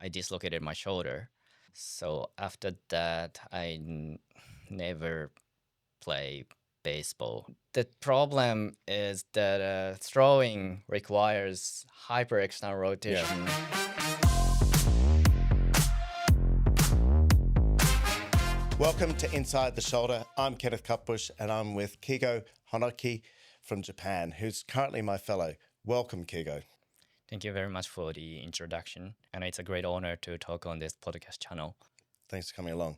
I dislocated my shoulder. So after that, never play baseball. The problem is that throwing requires hyperexternal rotation. Welcome to Inside the Shoulder. I'm Kenneth Cutbush and I'm with Keigo Honoki from Japan, who's currently my fellow. Welcome, Keigo. Thank you very much for the introduction. And it's a great honor to talk on this podcast channel. Thanks for coming along.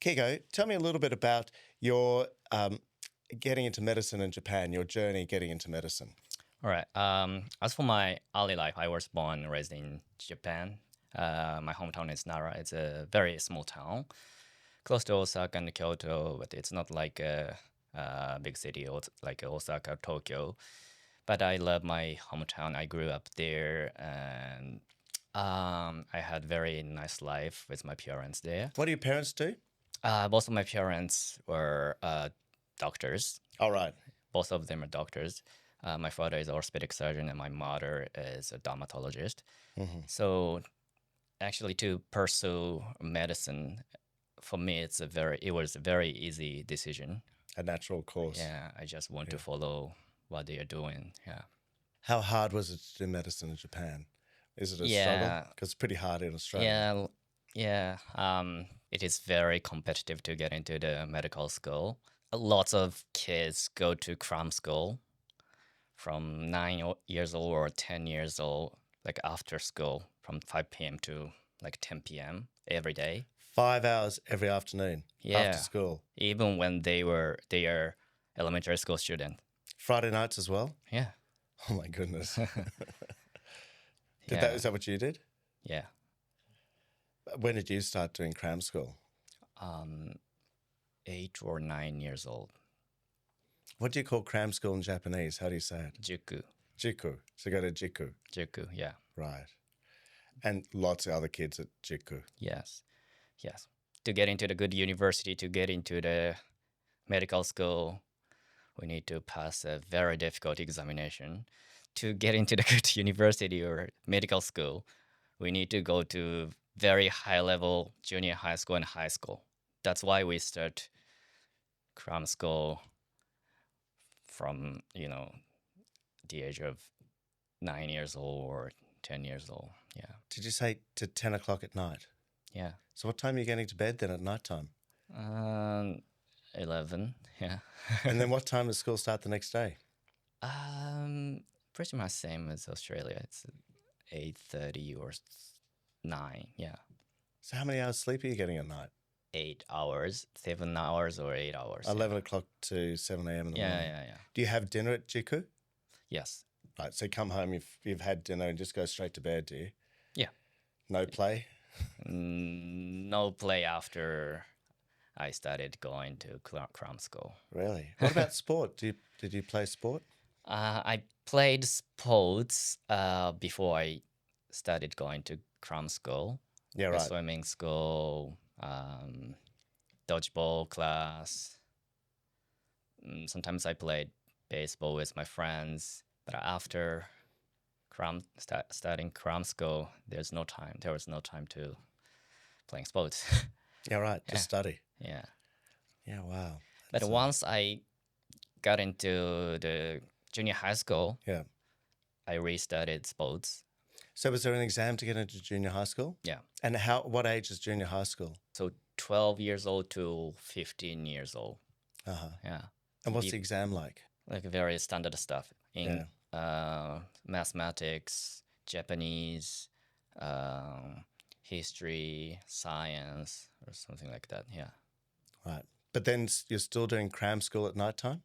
Keigo, tell me a little bit about your getting into medicine in Japan, your journey getting into medicine. All right. As for my early life, I was born and raised in Japan. My hometown is Nara. It's a very small town, close to Osaka and Kyoto, but it's not like a big city like Osaka, Tokyo. But I love my hometown. I grew up there, and I had very nice life with my parents there. What do your parents do? Both of my parents were doctors. All right. Both of them are doctors. My father is an orthopedic surgeon, and my mother is a dermatologist. Mm-hmm. So, actually, to pursue medicine, for me, it was a very easy decision. A natural course. Yeah, I just want to follow what they are doing. Yeah. How hard was it to do medicine in Japan? Is it a struggle? Because it's pretty hard in Australia. Yeah. It is very competitive to get into the medical school. Lots of kids go to cram school from 9 years old or 10 years old, like after school, from 5 p.m. to like 10 p.m. every day. 5 hours every afternoon after school. Even when they are elementary school student. Friday nights as well? Yeah. Oh my goodness. Is that what you did? Yeah. When did you start doing cram school? 8 or 9 years old. What do you call cram school in Japanese? How do you say it? Juku. Jiku. So you go to Jiku. Juku, yeah. Right. And lots of other kids at Jiku. Yes. To get into the good university, to get into the medical school, we need to pass a very difficult examination. To get into the good university or medical school, we need to go to very high level junior high school and high school. That's why we start cram school from, the age of 9 years old or 10 years old. Yeah. Did you say to 10 o'clock at night? Yeah. So what time are you getting to bed then at night time? 11, yeah. And then what time does school start the next day? Pretty much same as Australia. It's 8:30 or 9, yeah. So how many hours sleep are you getting at night? 8 hours, 7 hours or 8 hours. 11 o'clock to 7 a.m. in the morning. Yeah. Do you have dinner at Jiku? Yes. Right, so you come home, you've had dinner and just go straight to bed, do you? Yeah. No play? No play after I started going to cram school. Really? What about sport? Did you play sport? I played sports before I started going to cram school. Yeah, right. Swimming school, dodgeball class. Sometimes I played baseball with my friends, but after starting cram school, there was no time to playing sports. Yeah, right. Just study. Yeah. Yeah, wow. But once I got into the junior high school, yeah, I restarted sports. So was there an exam to get into junior high school? Yeah. And what age is junior high school? So 12 years old to 15 years old. Uh-huh. Yeah. And what's the exam like? Like very standard stuff in mathematics, Japanese, history, science, or something like that. Yeah. Right. But then you're still doing cram school at nighttime?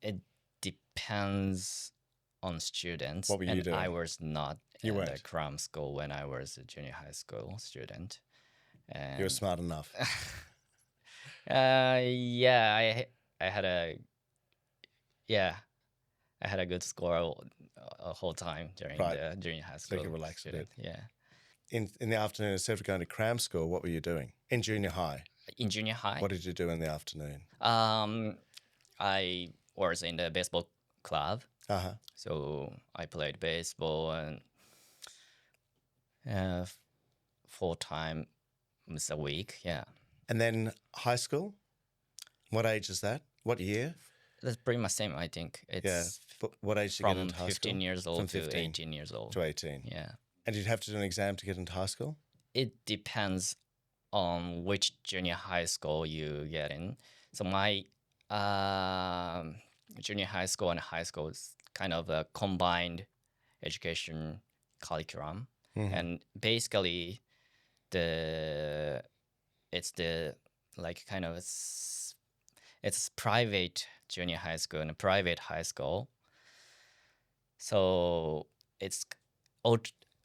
It depends on students. What were you doing? I was not in the cram school when I was a junior high school student. And you were smart enough. I had a good score a whole time during the junior high school. So you could relax a bit. Yeah. In the afternoon, instead of going to cram school, what were you doing? In junior high? In junior high? What did you do in the afternoon? I was in the baseball club. So I played baseball and 4 times a week. Yeah. And then high school? What age is that? What year? That's pretty much same, I think. Yeah. It's What age to get from into high 15 school? years From old to 15 18 years old. to 18. Yeah. And you'd have to do an exam to get into high school? It depends on which junior high school you get in. So my junior high school and high school is kind of a combined education curriculum. Mhm. And basically it's the like kind of it's private junior high school and a private high school. So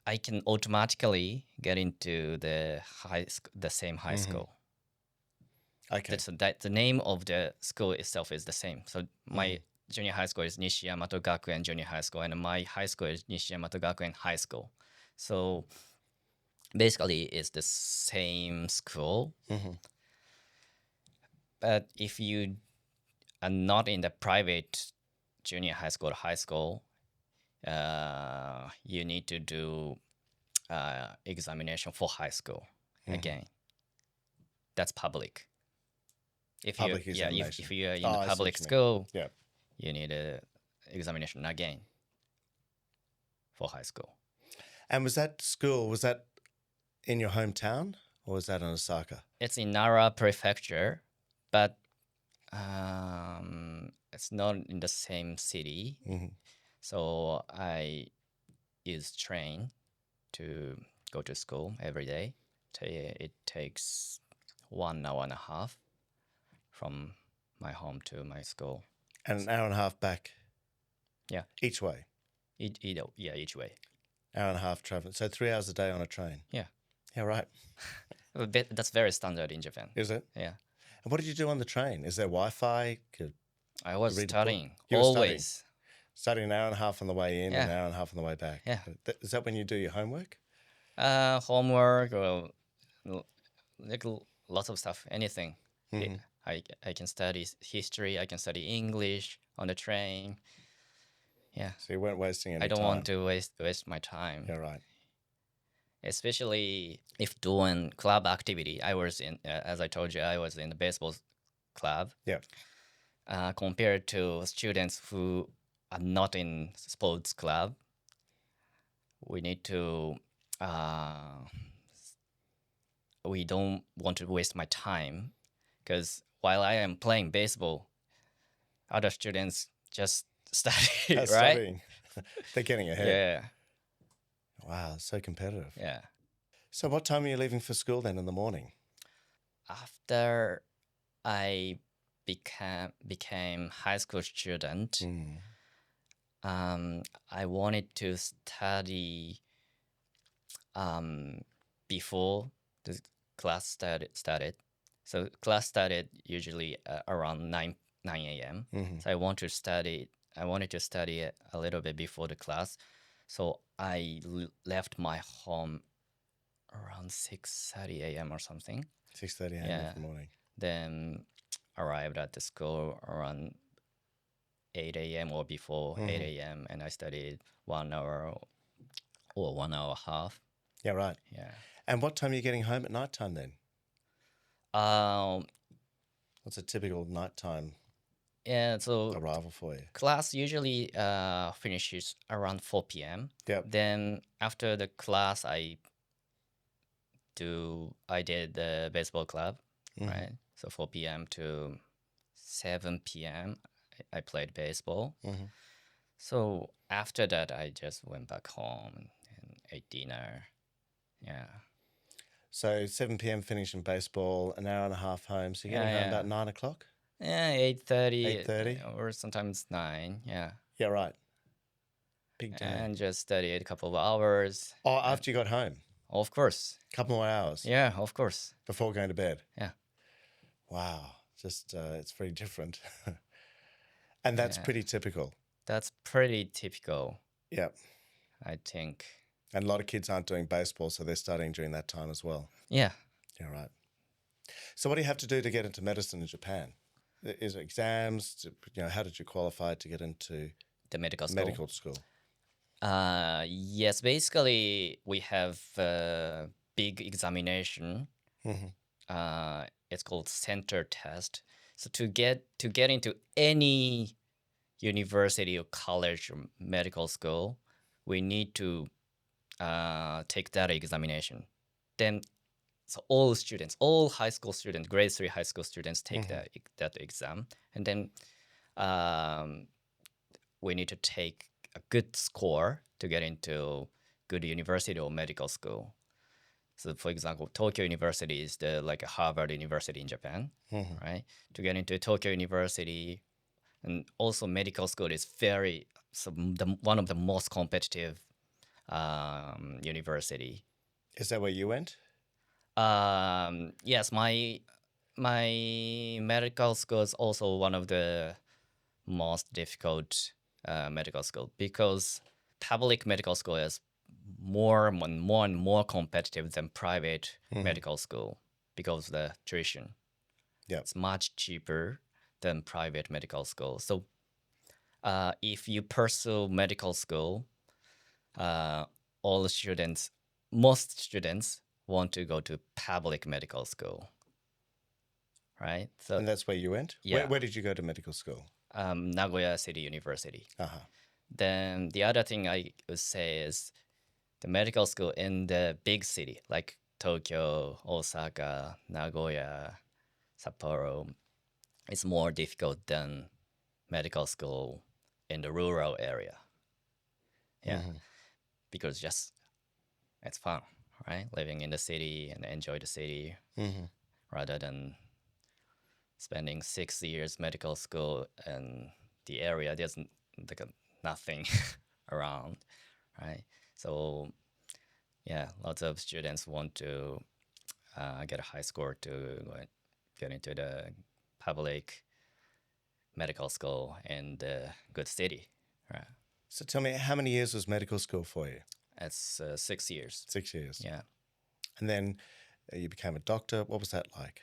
I can automatically get into the same high school. Okay. So that the name of the school itself is the same. So my junior high school is Nishiyamato Gakuen Junior High School, and my high school is Nishiyamato Gakuen High School. So basically, it's the same school. But if you are not in the private junior high school or high school, you need to do examination for high school again. That's public. If you Public examination. if you are in Oh, I a see what public you mean. school, Yeah. you need a examination again for high school. And was that in your hometown or was that in Osaka? It's in Nara Prefecture, but it's not in the same city. So I use train to go to school every day. It takes 1 hour and a half from my home to my school. And an hour and a half back? Yeah. Each way? Each way. Hour and a half traveling. So 3 hours a day on a train? Yeah. Yeah, right. That's very standard in Japan. Is it? Yeah. And what did you do on the train? Is there Wi-Fi? I was read a book? studying You were always. Studying an hour and a half on the way in Yeah. and an hour and a half on the way back? Yeah. Is that when you do your homework? Homework or like lots of stuff, anything. I can study history, I can study English on the train. Yeah. So you weren't wasting any time? I don't want to waste my time. Yeah, right. Especially if doing club activity. I was in, as I told you, I was in the baseball club. Yeah. Compared to students who are not in sports club, we need to. We don't want to waste my time, because while I am playing baseball, other students just study, That's right? Studying. They're getting ahead. Yeah, Wow, so competitive. yeah. So what time are you leaving for school then in the morning? After I became high school student, I wanted to study before the class started. So class started usually around 9 a.m. So I wanted to study a little bit before the class. So I left my home around 6:30 a.m. or something. 6:30 a.m. Yeah. in the morning. Then arrived at the school around 8 a.m. or before 8 a.m. and I studied 1 hour or 1 hour and a half. Yeah, right. Yeah. And what time are you getting home at night time then? What's a typical nighttime Yeah, so arrival for you? class usually finishes around 4 p.m. Yep. Then after the class, I did the baseball club, right? So 4 p.m. to 7 p.m. I played baseball. So after that, I just went back home and ate dinner. Yeah. So 7 p.m. finishing baseball, an hour and a half home. So you're getting home about 9 o'clock? Yeah, 8:30. 8:30? Or sometimes 9, yeah. Yeah, right. Big day. And just studied a couple of hours. Oh, after you got home? Of course. A couple more hours? Yeah, of course. Before going to bed? Yeah. Wow. Just, it's very different. And that's pretty typical. That's pretty typical, Yep. I think. And a lot of kids aren't doing baseball, so they're studying during that time as well. Yeah. Yeah, right. So what do you have to do to get into medicine in Japan? Is it exams? How did you qualify to get into The medical school. medical school? Yes, basically we have big examination. It's called center test. So to get into any university or college or medical school, we need to take that examination. Then, so all students, all high school students, grade 3 high school students take that exam, and then we need to take a good score to get into good university or medical school. So, for example, Tokyo University is like a Harvard University in Japan, right? To get into Tokyo University, and also medical school is one of the most competitive university. Is that where you went? Yes, my medical school is also one of the most difficult medical school, because public medical school is more and more competitive than private medical school because of the tuition. Yeah, it's much cheaper than private medical school. So if you pursue medical school, most students want to go to public medical school, right? So, and that's where you went? Yeah. Where did you go to medical school? Nagoya City University. Uh-huh. Then the other thing I would say is the medical school in the big city, like Tokyo, Osaka, Nagoya, Sapporo, is more difficult than medical school in the rural area. Yeah, because just it's fun, right? Living in the city and enjoy the city rather than spending 6 years medical school in the area. There's like nothing around, right? So yeah, lots of students want to get a high score to get into the public medical school in the good city, right? So tell me, how many years was medical school for you? It's 6 years. 6 years. Yeah. And then you became a doctor. What was that like?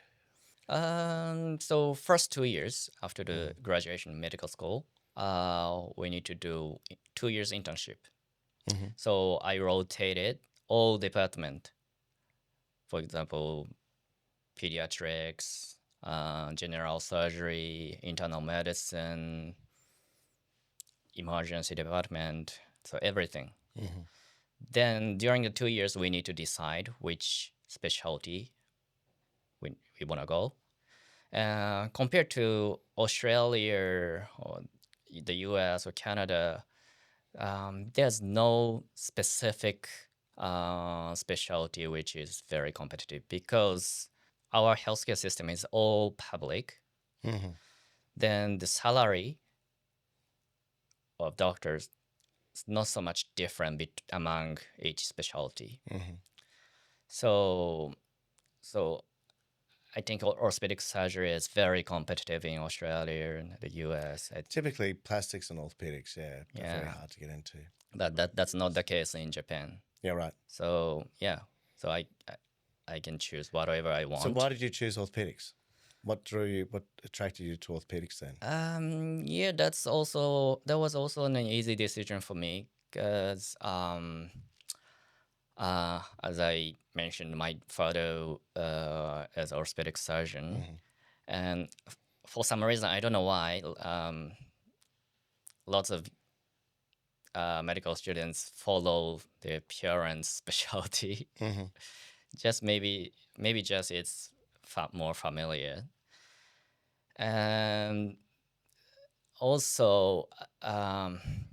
So first 2 years after the graduation medical school, we need to do 2 years internship. So I rotated all department. For example, pediatrics, general surgery, internal medicine, emergency department, so everything. Then during the 2 years, we need to decide which specialty we want to go. Compared to Australia or the US or Canada, there's no specific specialty which is very competitive, because our healthcare system is all public. Then the salary of doctors is not so much different among each specialty. So I think orthopedic surgery is very competitive in Australia and the US. Typically, plastics and orthopedics, they're very hard to get into. But that's not the case in Japan. Yeah, right. So yeah, so I can choose whatever I want. So why did you choose orthopedics? What attracted you to orthopedics then? Yeah, that was also an easy decision for me, because as I mentioned, my father is an orthopedic surgeon, and for some reason, I don't know why, lots of medical students follow their parents' specialty. Just maybe just it's more familiar. And also,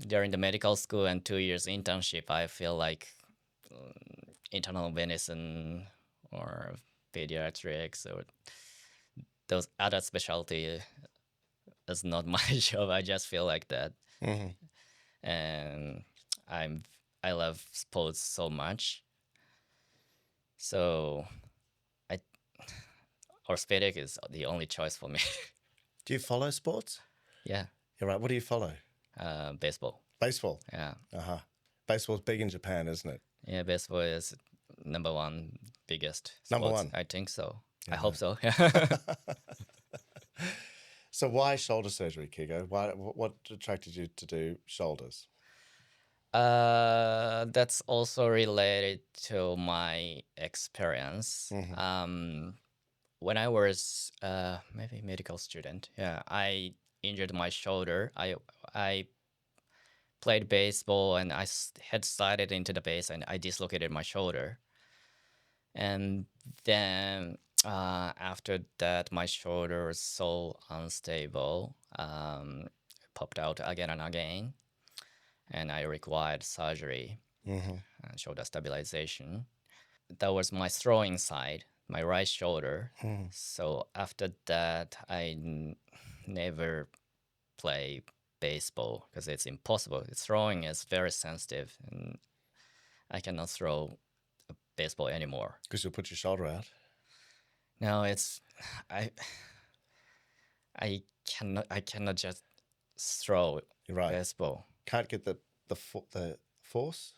during the medical school and 2 years internship, I feel like internal medicine or pediatrics or those other specialty is not my job. I just feel like that. And I love sports so much. So orthopedic is the only choice for me. Do you follow sports? Yeah. You're right. What do you follow? Baseball. Baseball? Yeah. Baseball's big in Japan, isn't it? Yeah, baseball is number one biggest Number sports. one? I think so. I hope so. So why shoulder surgery, Keigo? What attracted you to do shoulders? That's also related to my experience. When I was maybe medical student, yeah, I injured my shoulder. I played baseball and head slided into the base and I dislocated my shoulder. And then after that, my shoulder was so unstable, popped out again and again, and I required surgery and shoulder stabilization. That was my throwing side, my right shoulder. So after that, never play baseball because it's impossible. Throwing is very sensitive, and I cannot throw a baseball anymore. Because you'll put your shoulder out. No, it's I I cannot just throw You're right. baseball. Can't get the force.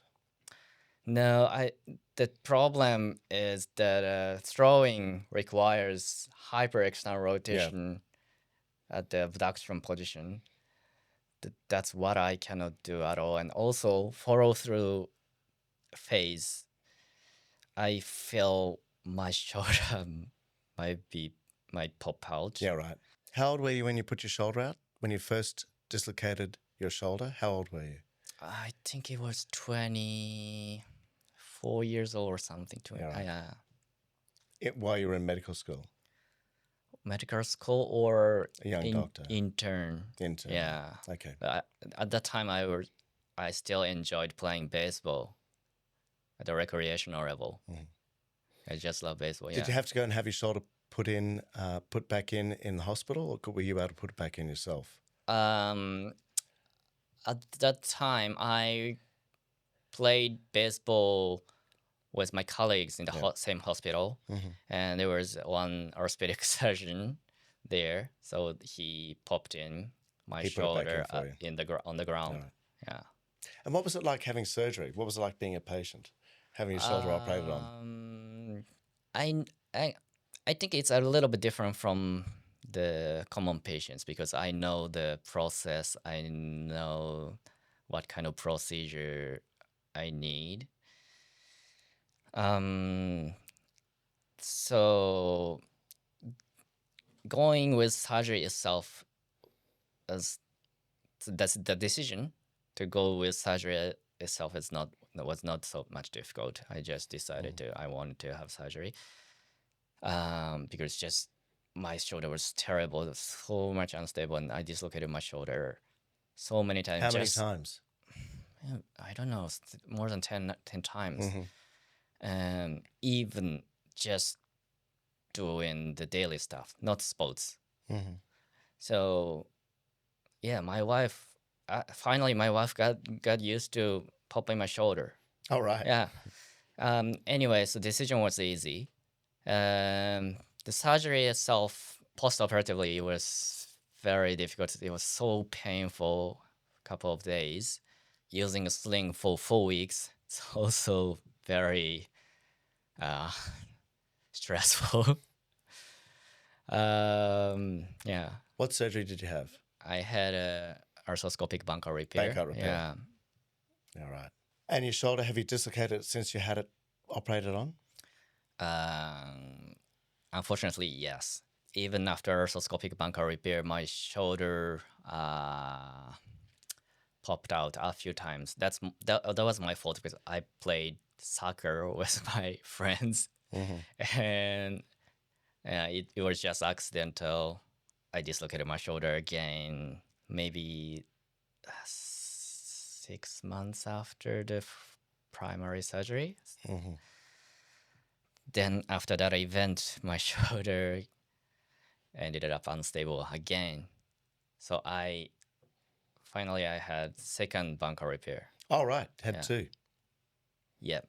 No, the problem is that throwing requires hyper-external rotation at the abduction position. That's what I cannot do at all. And also follow-through phase, I feel my shoulder might pop out. Yeah, right. How old were you when you put your shoulder out? When you first dislocated your shoulder? How old were you? I think it was 24 years old or something. Yeah, right. While you were in medical school? Medical school or a young doctor? Intern. Yeah. Okay. At that time, I still enjoyed playing baseball at the recreational level. I just love baseball. Did you have to go and have your shoulder put back in the hospital, or were you able to put it back in yourself? At that time, I played baseball with my colleagues in the same hospital, and there was one orthopedic surgeon there, so he popped in my shoulder on the ground. Right. Yeah. And what was it like having surgery? What was it like being a patient, having your shoulder operated on? I think it's a little bit different from the common patients because I know the process. I know what kind of procedure I need. So going with surgery itself, that's the decision to go with surgery itself was not so much difficult. I just decided I wanted to have surgery because just my shoulder was terrible. It was so much unstable, and I dislocated my shoulder so many times. How many times? I don't know, more than 10 times. And even just doing the daily stuff, not sports. So, yeah, my wife, finally my wife got used to popping my shoulder. All right. Yeah. Anyway, so the decision was easy. The surgery itself, post-operatively, it was very difficult. It was so painful, a couple of days. Using a sling for 4 weeks, it's also very stressful. Yeah. What surgery did you have? I had a arthroscopic bunker repair. Bunker repair. Yeah. All right. And your shoulder, have you dislocated it since you had it operated on? Unfortunately, yes. Even after arthroscopic bunker repair, my shoulder popped out a few times. That was my fault because I played soccer with my friends, and it was just accidental. I dislocated my shoulder again, maybe 6 months after the primary surgery. Then after that event, my shoulder ended up unstable again. So finally I had second bunker repair. Oh, right. Had two. Yeah.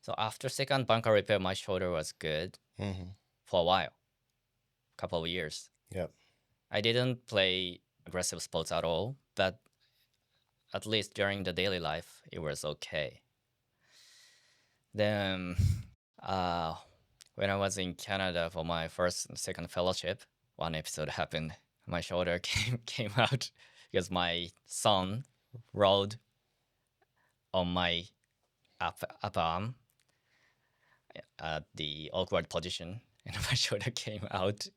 So after second bunker repair, my shoulder was good for a while, couple of years. Yep. I didn't play aggressive sports at all, but at least during the daily life, it was okay. Then when I was in Canada for my first and second fellowship, one episode happened. My shoulder came out because my son rode on my upper arm at the awkward position, and my shoulder came out.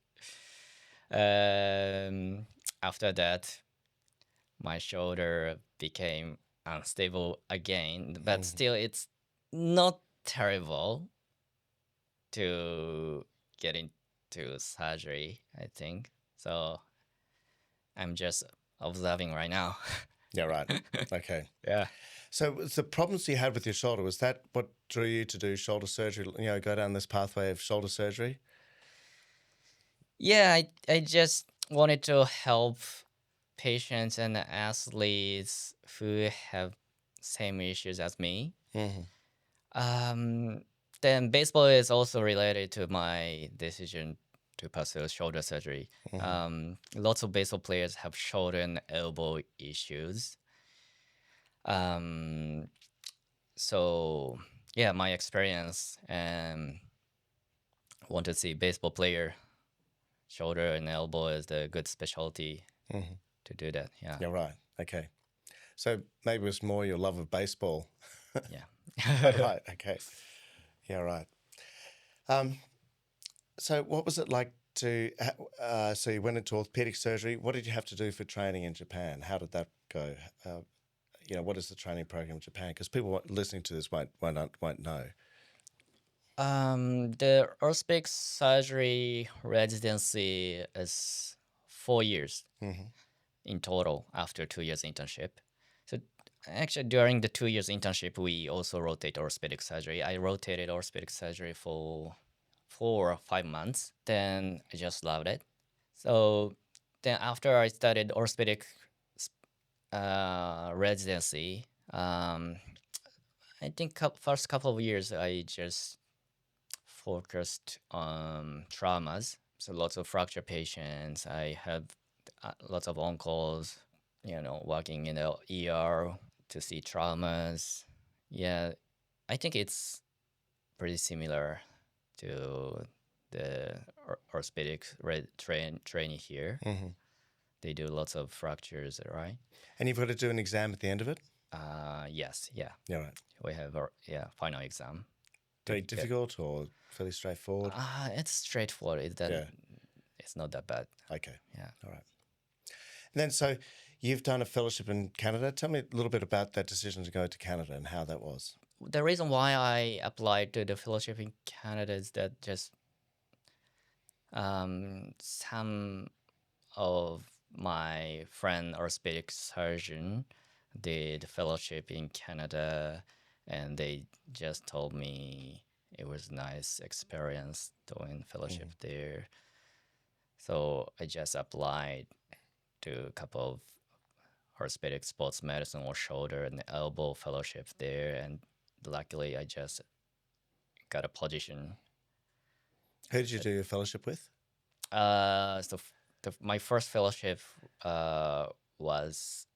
Um, After that, my shoulder became unstable again, but still, it's not terrible to get into surgery, I think. So I'm just observing right now. Yeah, right. Okay. Yeah. So was the problems you had with your shoulder, was that what drew you to do shoulder surgery, go down this pathway of shoulder surgery? Yeah, I just wanted to help patients and athletes who have same issues as me. Um, then baseball is also related to my decision to pursue shoulder surgery. Lots of baseball players have shoulder and elbow issues. So yeah, my experience and want to see baseball player shoulder and elbow is the good specialty to do that. Yeah. Yeah, right. Okay. So maybe it was more your love of baseball. Yeah. Right. Okay. Yeah, right. So what was it like to, so you went into orthopedic surgery. What did you have to do for training in Japan? How did that go? What is the training program in Japan? Because people listening to this won't know. The orthopedic surgery residency is 4 years in total after 2 years internship. So actually, during the 2 years internship, we also rotate orthopedic surgery. I rotated orthopedic surgery for 4 or 5 months. Then I just loved it. So then after I started orthopedic residency, I think first couple of years I just focused on traumas. So lots of fracture patients. I have lots of on calls, working in the ER to see traumas. Yeah, I think it's pretty similar to the orthopedic training here. They do lots of fractures, right? And you've got to do an exam at the end of it? Yes, yeah. Yeah, right. We have our final exam. Very difficult or fairly straightforward? It's straightforward. It's not that bad. Okay. Yeah. All right. And then so you've done a fellowship in Canada. Tell me a little bit about that decision to go to Canada and how that was. The reason why I applied to the fellowship in Canada is that just some of my friend orthopedic surgeon did fellowship in Canada, and they just told me it was nice experience doing fellowship there. So I just applied to a couple of orthopedic sports medicine or shoulder and elbow fellowship there, and luckily I just got a position. Who did you do your fellowship with? My first fellowship was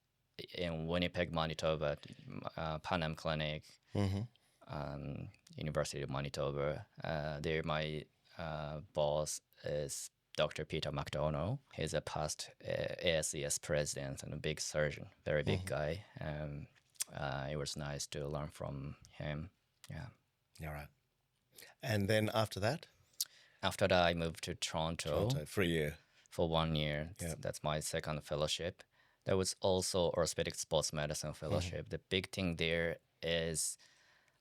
in Winnipeg, Manitoba, Pan Am Clinic, University of Manitoba. There, my boss is Dr. Peter McDonald. He's a past ASES president and a big surgeon, very big guy. It was nice to learn from him. Yeah. Yeah, right. And then after that? After that, I moved to Toronto for a year. For 1 year. Yep. That's my second fellowship. There was also orthopedic sports medicine fellowship. The big thing there is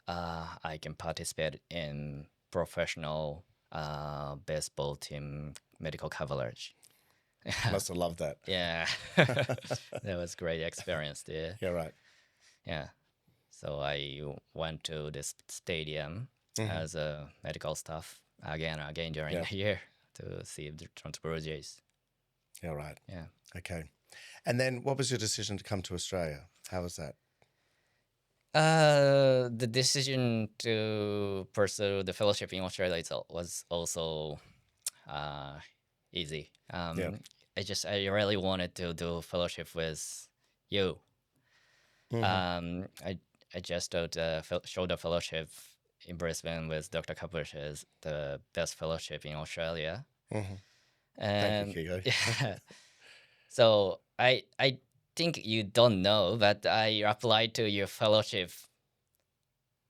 I can participate in professional baseball team medical coverage. Must have loved that. Yeah. That was great experience there. Yeah, right. Yeah. So I went to this stadium as a medical staff again during the year to see the Toronto Blue Jays. Yeah, right. Yeah. Okay. And then what was your decision to come to Australia? How was that? The decision to pursue the fellowship in Australia was also easy. I really wanted to do fellowship with you. I just did a shoulder fellowship in Brisbane with Dr. Cutbush is the best fellowship in Australia. And Thank you, Keigo. yeah. So I think you don't know, but I applied to your fellowship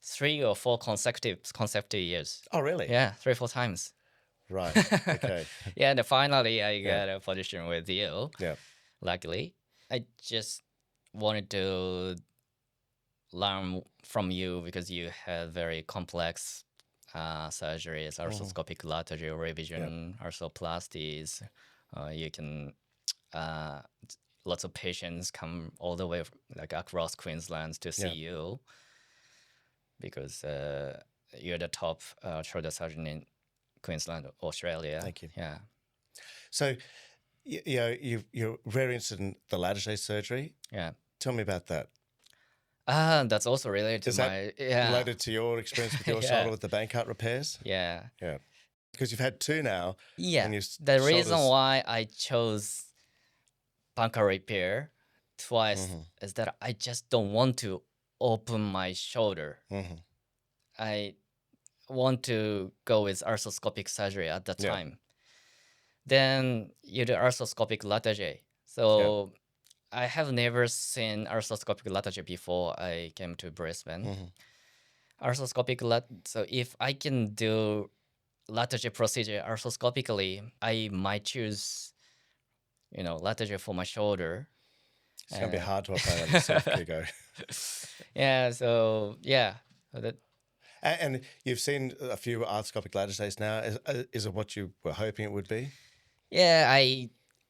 3 or 4 consecutive years. Oh, really? Yeah, 3 4 times. Right. Okay. Yeah, and finally I Yeah. got a position with you. Yeah. Luckily, I just wanted to learn from you because you had very complex surgeries, arthroscopic lateral revision, arthroplasties. You can lots of patients come all the way like across Queensland to see you because you're the top shoulder surgeon in Queensland, Australia. Thank you. Yeah. So, you're very interested in the lateral surgery. Yeah. Tell me about that. That's also related to Is my that related to your experience with your shoulder with the Bankart repairs? Yeah. Yeah. Because you've had 2 now. Yeah. And your The reason shoulders- why I chose Bankart repair twice is that I just don't want to open my shoulder. I want to go with arthroscopic surgery at that time. Then you do arthroscopic lateral. So I have never seen arthroscopic lateral before I came to Brisbane. Arthroscopic so if I can do lateral procedure arthroscopically, I might choose, lateral for my shoulder. It's going to be hard to operate on yourself, Keigo. Yeah, so yeah. And you've seen a few arthroscopic laterals now. Is it what you were hoping it would be? Yeah, I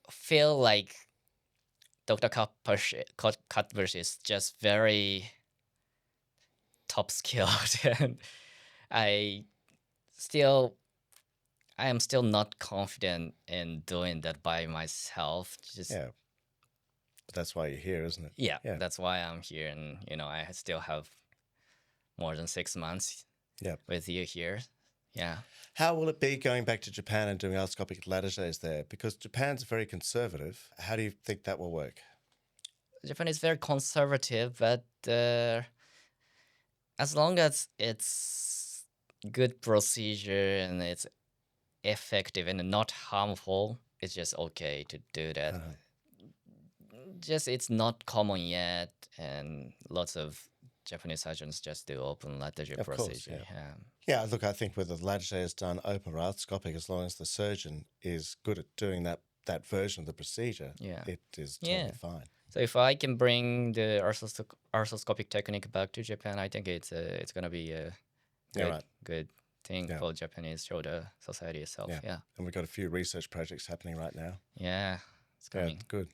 feel like Dr. Cutbush is just very top skilled, and I am still not confident in doing that by myself. Yeah. But that's why you're here, isn't it? Yeah, that's why I'm here, and I still have more than 6 months with you here. Yeah. How will it be going back to Japan and doing arthroscopic laterals there? Because Japan's very conservative. How do you think that will work? Japan is very conservative, but as long as it's good procedure and it's effective and not harmful, it's just okay to do that. Just it's not common yet, and lots of Japanese surgeons just do open lateral procedure. Yeah, look, I think whether the lateral is done open or arthroscopic, as long as the surgeon is good at doing that version of the procedure, it is totally fine. So if I can bring the arthroscopic technique back to Japan, I think it's going to be a good thing for Japanese shoulder society itself. Yeah. And we've got a few research projects happening right now. Yeah, it's coming. Good.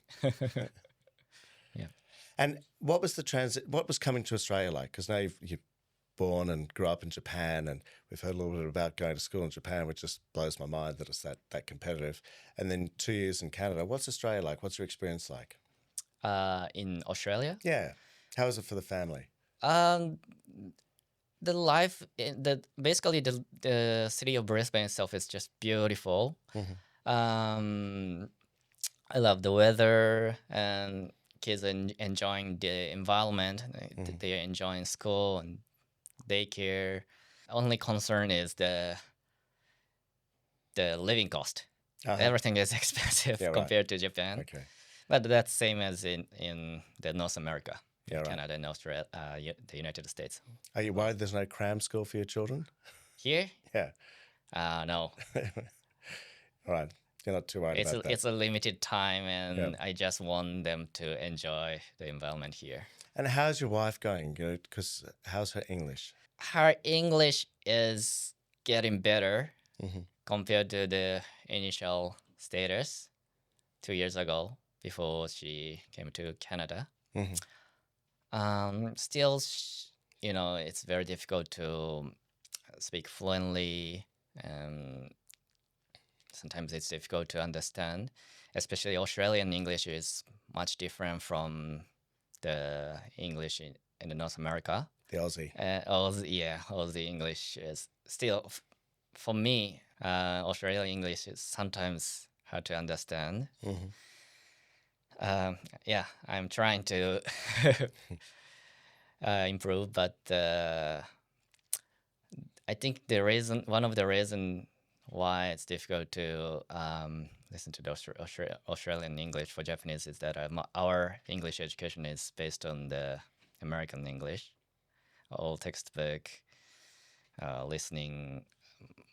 Yeah. And what was what was coming to Australia like? Because now you've born and grew up in Japan, and we've heard a little bit about going to school in Japan, which just blows my mind that it's that competitive. And then 2 years in Canada. What's Australia like? What's your experience like? In Australia? Yeah. How is it for the family? The life, basically the city of Brisbane itself is just beautiful. I love the weather, and kids enjoying the environment. They're enjoying school and daycare. Only concern is the living cost. Everything is expensive compared to Japan. Okay. But that's same as in the North America, Canada and Australia, the United States. Are you worried there's no cram school for your children? Here? Yeah. No. All right. You're not too worried about that. It's a limited time, and I just want them to enjoy the environment here. And how's your wife going? Because how's her English? Her English is getting better compared to the initial status 2 years ago before she came to Canada. Still, it's very difficult to speak fluently, and sometimes it's difficult to understand. Especially Australian English is much different from the English in the North America. The Aussie. Aussie English is still, for me, Australian English is sometimes hard to understand. I'm trying to improve, but I think one of the reason why it's difficult to listen to the Australian English for Japanese is that our English education is based on the American English. all textbook, listening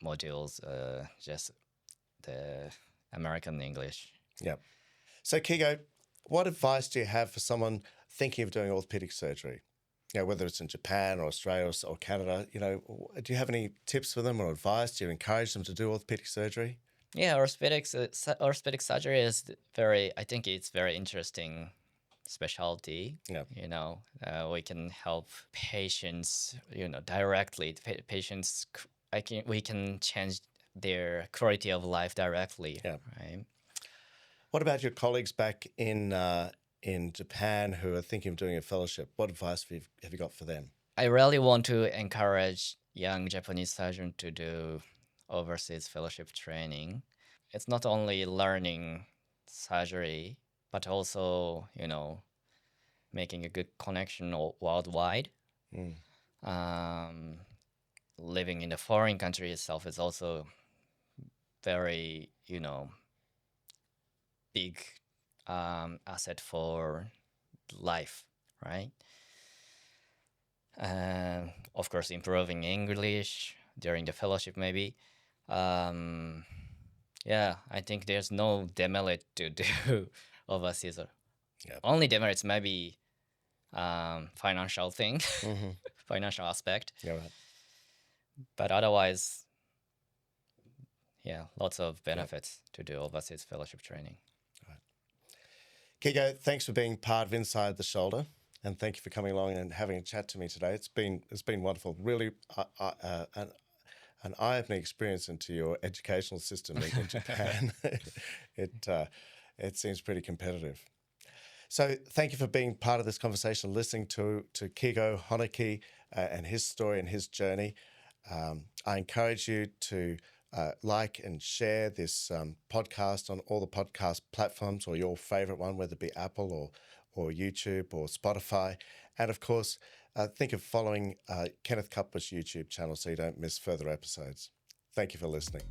modules, just the American English. Yeah. So, Keigo, what advice do you have for someone thinking of doing orthopedic surgery? You know, whether it's in Japan or Australia or Canada, you know, do you have any tips for them or advice? Do you encourage them to do orthopedic surgery? Yeah, orthopedic surgery is I think it's very interesting specialty. Yeah. You know, we can help patients, you know, directly. Patients, we can change their quality of life directly, Yeah. right? What about your colleagues back in Japan who are thinking of doing a fellowship? What advice have you got for them? I really want to encourage young Japanese surgeons to do overseas fellowship training. It's not only learning surgery, but also, you know, making a good connection worldwide. Mm. Living in a foreign country itself is also very, you know, big asset for life, right? Of course, improving English during the fellowship, maybe. Yeah, I think there's no demerit to do overseas. Yeah. Only demerits maybe financial thing, Mm-hmm. financial aspect. Yeah, right. But otherwise, yeah, lots of benefits to do overseas fellowship training. Keigo, thanks for being part of Inside the Shoulder, and thank you for coming along and having a chat to me today. It's been wonderful. Really, an eye-opening experience into your educational system in Japan. It seems pretty competitive. So thank you for being part of this conversation, listening to Keigo Honoki and his story and his journey. I encourage you to like and share this podcast on all the podcast platforms or your favorite one, whether it be Apple or YouTube or Spotify. And of course, think of following Kenneth Cutbush YouTube channel so you don't miss further episodes. Thank you for listening.